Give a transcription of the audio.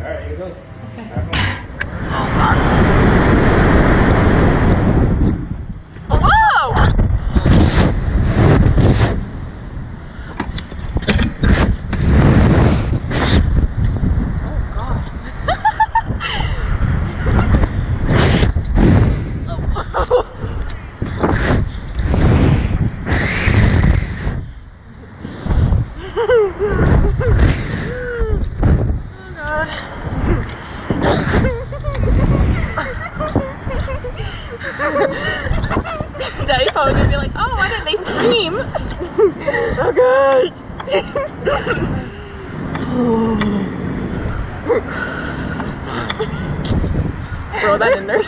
Alright, here you go. Okay. Have fun. Whoa! Daddy's probably gonna be like, oh, why didn't they scream? Oh god! Throw that in there.